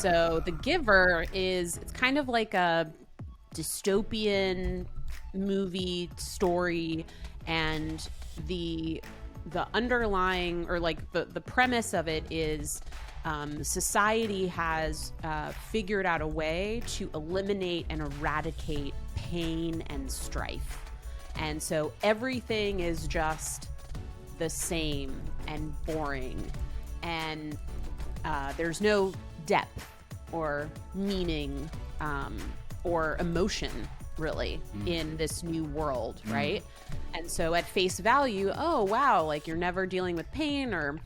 so The Giver it's kind of like a dystopian movie story, and the underlying, or like the premise of it is society has figured out a way to eliminate and eradicate pain and strife. And so everything is just the same and boring, and there's no depth or meaning or emotion really in this new world, right? And so at face value, oh wow, like you're never dealing with pain or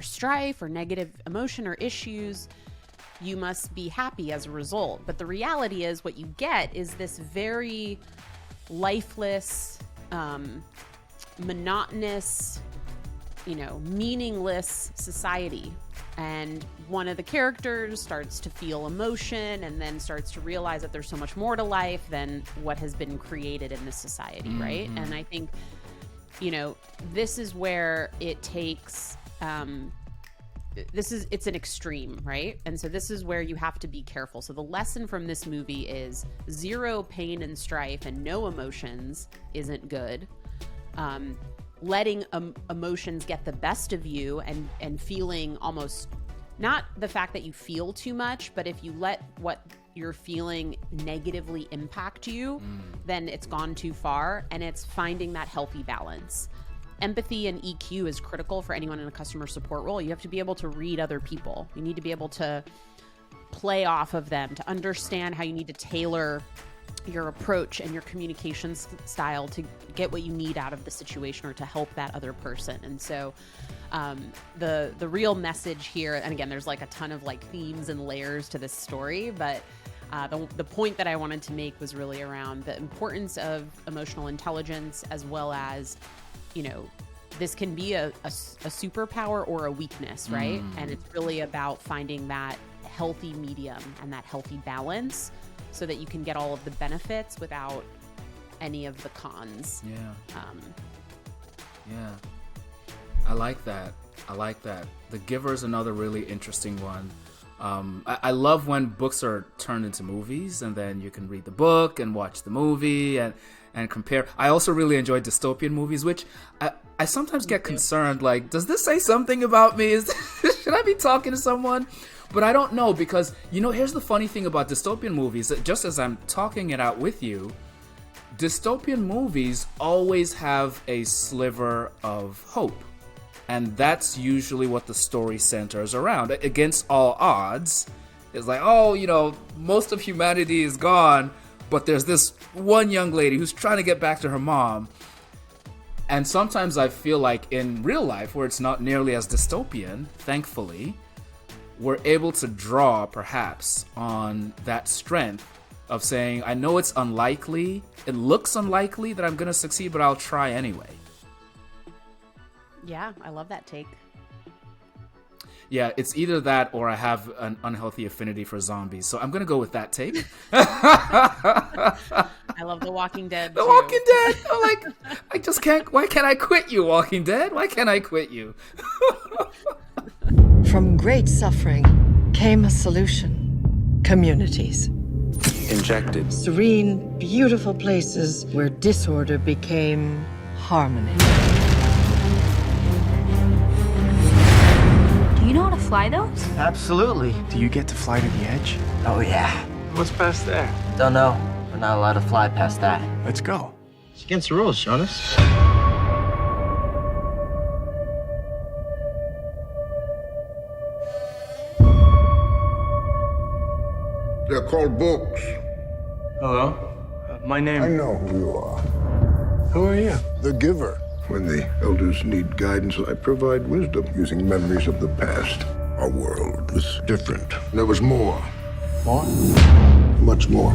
strife or negative emotion or issues, you must be happy as a result. But the reality is, what you get is this very lifeless, monotonous, meaningless society. And one of the characters starts to feel emotion and then starts to realize that there's so much more to life than what has been created in this society, right? And I think, this is where it takes, it's an extreme, right? And so this is where you have to be careful. So the lesson from this movie is zero pain and strife and no emotions isn't good. Letting emotions get the best of you and feeling almost, not the fact that you feel too much, but if you let what you're feeling negatively impact you, then it's gone too far, and it's finding that healthy balance. Empathy and EQ is critical for anyone in a customer support role. You have to be able to read other people. You need to be able to play off of them, to understand how you need to tailor your approach and your communication style to get what you need out of the situation or to help that other person. And so the real message here, and again, there's like a ton of like themes and layers to this story, but the point that I wanted to make was really around the importance of emotional intelligence, as well as, this can be a superpower or a weakness, right? And it's really about finding that healthy medium and that healthy balance, so that you can get all of the benefits without any of the cons. Yeah. I like that. The Giver is another really interesting one. I love when books are turned into movies, and then you can read the book and watch the movie and compare. I also really enjoy dystopian movies, which I sometimes get concerned, like, does this say something about me? Should I be talking to someone? But I don't know, because, here's the funny thing about dystopian movies, that just as I'm talking it out with you, dystopian movies always have a sliver of hope. And that's usually what the story centers around. Against all odds, it's like, most of humanity is gone, but there's this one young lady who's trying to get back to her mom. And sometimes I feel like in real life, where it's not nearly as dystopian, thankfully, we're able to draw perhaps on that strength of saying, I know it's unlikely, it looks unlikely that I'm going to succeed, but I'll try anyway. Yeah, I love that take. Yeah, it's either that or I have an unhealthy affinity for zombies. So I'm going to go with that take. I love The Walking Dead. The Walking Dead. I'm like, I just can't. Why can't I quit you, Walking Dead? Why can't I quit you? From great suffering came a solution. Communities. Injected. Serene, beautiful places where disorder became harmony. Do you know how to fly those? Absolutely. Do you get to fly to the edge? Oh, yeah. What's past there? Don't know. We're not allowed to fly past that. Let's go. It's against the rules, Jonas. They're called books. Hello? My name... I know who you are. Who are you? The Giver. When the elders need guidance, I provide wisdom using memories of the past. Our world was different. There was more. More? Much more.